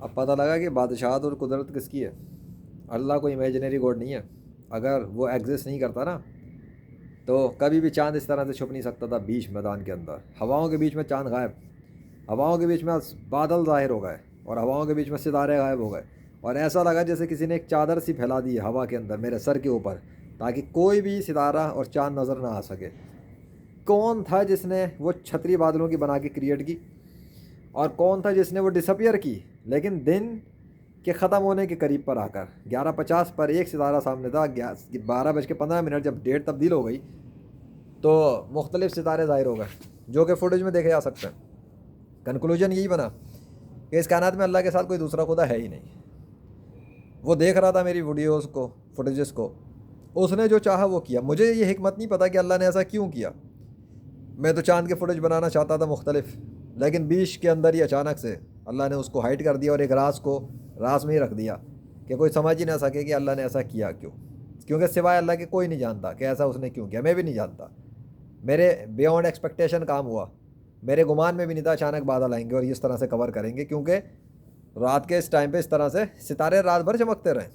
अब पता लगा कि बादशाहत और कुदरत किसकी है। अल्लाह कोई इमेजिनरी गॉड नहीं है। अगर वो एग्जिस्ट नहीं करता ना, तो कभी भी चांद इस तरह से छुप नहीं सकता था बीच मैदान के अंदर। हवाओं के बीच में चांद गायब, हवाओं के बीच में बादल ज़ाहिर हो गए, और हवाओं के बीच में सितारे गायब हो गए। और ऐसा लगा जैसे किसी ने एक चादर सी फैला दी है हवा के अंदर मेरे सर के ऊपर, ताकि कोई भी सितारा और चांद नज़र ना आ सके। कौन था जिसने वो छतरी बादलों की बना के क्रिएट की, और कौन था जिसने वो डिसअपियर की, लेकिन दिन के ख़त्म होने के करीब पर आकर 11:50 पर एक सितारा सामने था। 12:15 जब डेट तब्दील हो गई तो मुख्तलिफ सितारे ज़ाहिर हो गए, जो कि फुटेज में देखे जा सकते हैं। कंक्लूजन यही बना कि इस कायनात में अल्लाह के साथ कोई दूसरा खुदा है ही नहीं। वो देख रहा था मेरी वीडियोस को, फुटेजेस को, उसने जो चाहा वो किया। मुझे ये हिकमत नहीं पता कि अल्लाह ने ऐसा क्यों किया। मैं तो चांद के फुटेज बनाना चाहता था मुख्तलिफ, लेकिन बीच के अंदर ही अचानक से अल्लाह ने उसको हाइड कर दिया और एक राज को राज में ही रख दिया कि कोई समझ ही ना सके कि अल्लाह ने ऐसा किया क्यों। क्योंकि सिवाय अल्लाह के कोई नहीं जानता कि ऐसा उसने क्यों किया। मैं भी नहीं जानता। मेरे बियॉन्ड एक्सपेक्टेशन काम हुआ। मेरे गुमान में भी नहीं था अचानक बादल आएंगे और इस तरह से कवर करेंगे, क्योंकि रात के इस टाइम पे इस तरह से सितारे रात भर चमकते रहे,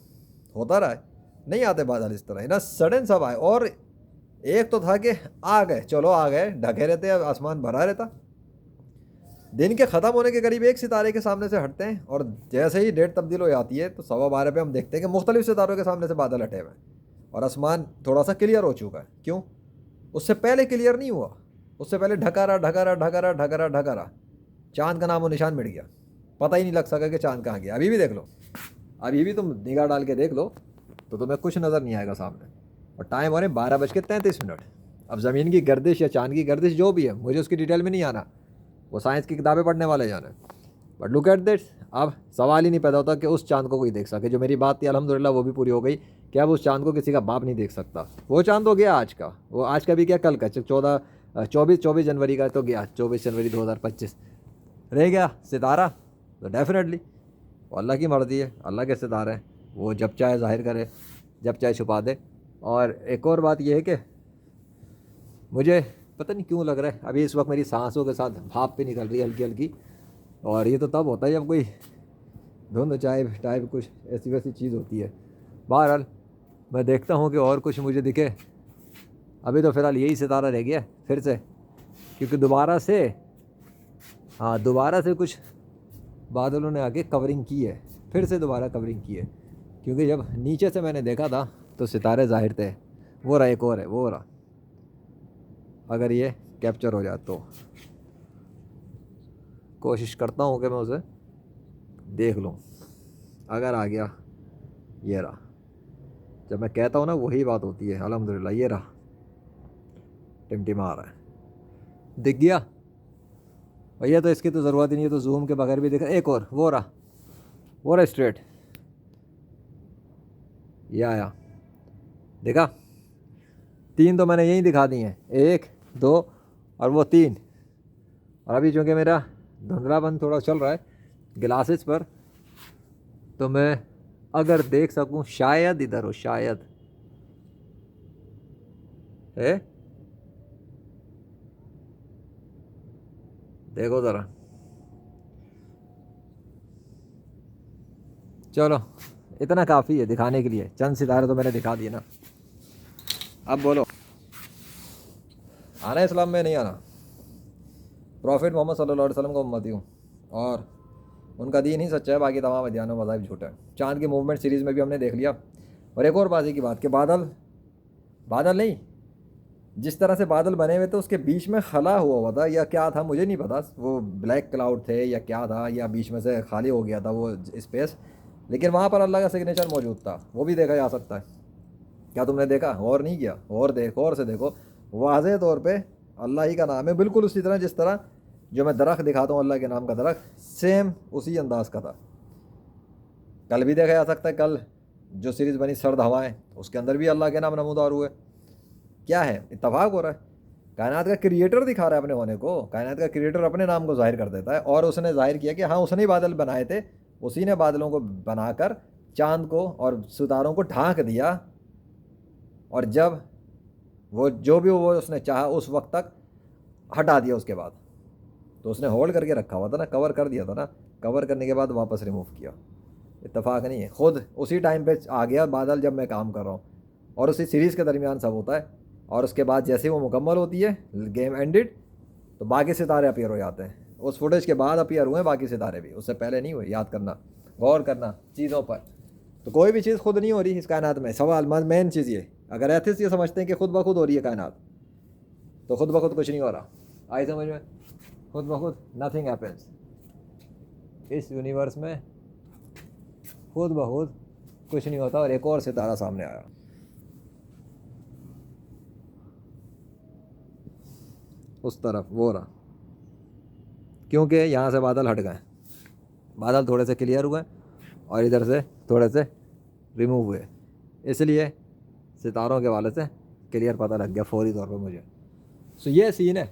होता रहा है। नहीं आते बादल इस तरह, ना सडन सब आए। और एक तो था कि आ गए, चलो आ गए, ढके रहते, आसमान भरा रहता। दिन के ख़त्म होने के करीब एक सितारे के सामने से हटते हैं, और जैसे ही डेट तब्दील हो जाती है तो 12:15 पे हम देखते हैं कि मुख्तलिफ सितारों के सामने से बादल हटे हुए हैं और आसमान थोड़ा सा क्लियर हो चुका है। क्यों? उससे पहले क्लियर नहीं हुआ। उससे पहले ढका रहा, ढका रहा, ढका रहा, ढका रहा, ढका रहा। चांद का नामो निशान मिट गया, पता ही नहीं लग सका कि चांद कहाँ गया। अभी भी देख लो, अभी भी तुम निगाह डाल के देख लो तो तुम्हें कुछ नज़र नहीं आएगा सामने। और टाइम हो रहे 12:33। अब ज़मीन की गर्दिश या चांद की गर्दिश जो भी है, मुझे उसकी डिटेल में नहीं आना, वो साइंस की किताबें पढ़ने वाले जाने। बट लुक एट दिस, अब सवाल ही नहीं पैदा होता कि उस चांद को कोई देख सके। जो मेरी बात थी अल्हम्दुलिल्लाह वो भी पूरी हो गई कि अब उस चांद को किसी का बाप नहीं देख सकता। वो चांद हो गया आज का, वो आज का भी क्या कल का, 24 जनवरी का तो गया, 24 जनवरी 2025 रह गया सितारा। तो डेफिनेटली वो अल्लाह की मर्ज़ी है, अल्लाह के सितारे हैं, वो जब चाहे ज़ाहिर करे, जब चाहे छुपा दे। और एक और बात यह है कि मुझे पता नहीं क्यों लग रहा है अभी इस वक्त मेरी सांसों के साथ भाप भी निकल रही है हल्की हल्की। और ये तो तब होता है जब कोई धुंध चाय टाइप कुछ ऐसी वैसी चीज़ होती है। बहरहाल मैं देखता हूँ कि और कुछ मुझे दिखे। अभी तो फ़िलहाल यही सितारा रह गया फिर से, क्योंकि दोबारा से कुछ बादलों ने आके कवरिंग की है, फिर से दोबारा कवरिंग की है। क्योंकि जब नीचे से मैंने देखा था तो सितारे ज़ाहिर थे। वो रहा, एक और है, वो रहा। अगर ये कैप्चर हो जाए तो कोशिश करता हूँ कि मैं उसे देख लूँ। अगर आ गया, ये रहा। जब मैं कहता हूँ ना वही बात होती है। अल्हम्दुलिल्लाह ये रहा, टिमटिमा रहा है, दिख गया भैया। तो इसकी तो ज़रूरत ही नहीं है, तो जूम के बगैर भी दिख रहा। एक और, वो रहा, वो रहा स्ट्रेट, ये आया, देखा। 3 तो मैंने यहीं दिखा दी हैं, 1 2 और वो 3। और अभी चूँकि मेरा धुंधलापन थोड़ा चल रहा है ग्लासेस पर, तो मैं अगर देख सकूं शायद इधर हो, शायद है। देखो ज़रा, चलो इतना काफ़ी है दिखाने के लिए। चंद सितारे तो मैंने दिखा दिए ना। अब बोलो, आना इस्लाम में नहीं आना? प्रॉफिट मोहम्मद सल्लल्लाहु अलैहि वसल्लम का उम्मती हूँ, और उनका दीन ही सच्चा है, बाकी तमाम अदियान व मज़ाहिब झूठा है। चांद की मूवमेंट सीरीज़ में भी हमने देख लिया। और एक और बाजी की बात कि बादल बादल नहीं, जिस तरह से बादल बने हुए थे उसके बीच में खला हुआ था या क्या था मुझे नहीं पता, वो ब्लैक क्लाउड थे या क्या था, या बीच में से खाली हो गया था वो स्पेस, लेकिन वहाँ पर अल्लाह का सिग्नेचर मौजूद था। वो भी देखा जा सकता है। क्या तुमने देखा? और नहीं किया? और देखो, और से देखो, वाज़े तौर पे अल्लाह ही का नाम है, बिल्कुल उसी तरह जिस तरह जो मैं दरख्त दिखाता हूँ अल्लाह के नाम का दरख्त, सेम उसी अंदाज का था। कल भी देखा जा सकता है, कल जो सीरीज़ बनी सर्द हवाएं, उसके अंदर भी अल्लाह के नाम नमूदार हुए। क्या है, इत्तफाक हो रहा है। कायनात का क्रिएटर दिखा रहा है अपने होने को। कायनात का क्रिएटर अपने नाम को जाहिर कर देता है, और उसने जाहिर किया कि हाँ उसने ही बादल बनाए थे, उसी ने बादलों को बनाकर चांद को और सितारों को ढांक दिया। और जब वो जो भी वो उसने चाहा उस वक्त तक हटा दिया उसके बाद। तो उसने होल्ड करके रखा हुआ था ना, कवर कर दिया था ना। कवर करने के बाद वापस रिमूव किया। इत्तेफाक नहीं है, खुद उसी टाइम पे आ गया बादल जब मैं काम कर रहा हूँ, और उसी सीरीज़ के दरमियान सब होता है। और उसके बाद जैसे ही वो मुकम्मल होती है, गेम एंडेड, तो बाकी सितारे अपीयर हो जाते हैं। उस फुटेज के बाद अपीयर हुए बाकी सितारे भी, उससे पहले नहीं हुए। याद करना, गौर करना चीज़ों पर। तो कोई भी चीज़ खुद नहीं हो रही इस कायनात में। सवाल मेन चीज़ ये, अगर एथिस्ट ये समझते हैं कि खुद ब खुद हो रही है कायनात, तो खुद ब खुद कुछ नहीं हो रहा। आई समझ में? खुद ब खुद नथिंग हैपेंस इस यूनिवर्स में, खुद ब खुद कुछ नहीं होता। और एक और सितारा सामने आया, उस तरफ वो रहा, क्योंकि यहाँ से बादल हट गए, बादल थोड़े से क्लियर हुए और इधर से थोड़े से रिमूव हुए, इसलिए सितारों के वाले से क्लियर पता लग गया फौरी तौर पे मुझे। सो ये सीन है,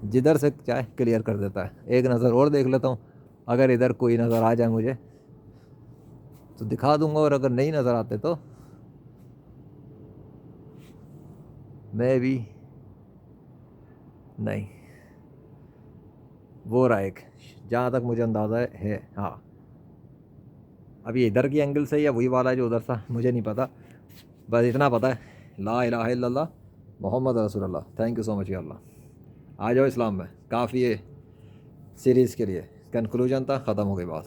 जिधर से चाहे क्लियर कर देता है। एक नज़र और देख लेता हूँ, अगर इधर कोई नज़र आ जाए मुझे तो दिखा दूंगा, और अगर नहीं नज़र आते तो मैं भी नहीं। वो रहा एक, जहाँ तक मुझे अंदाज़ा है। हाँ, अभी इधर की एंगल से या वही वाला है जो उधर था, मुझे नहीं पता। बस इतना पता है, ला इलाहा इल्लल्लाह मोहम्मद रसूलुल्लाह। थैंक यू सो मच या अल्लाह। आ जाओ इस्लाम में, काफ़ी है सीरीज़ के लिए। कंक्लूजन था, ख़त्म हो गई बात।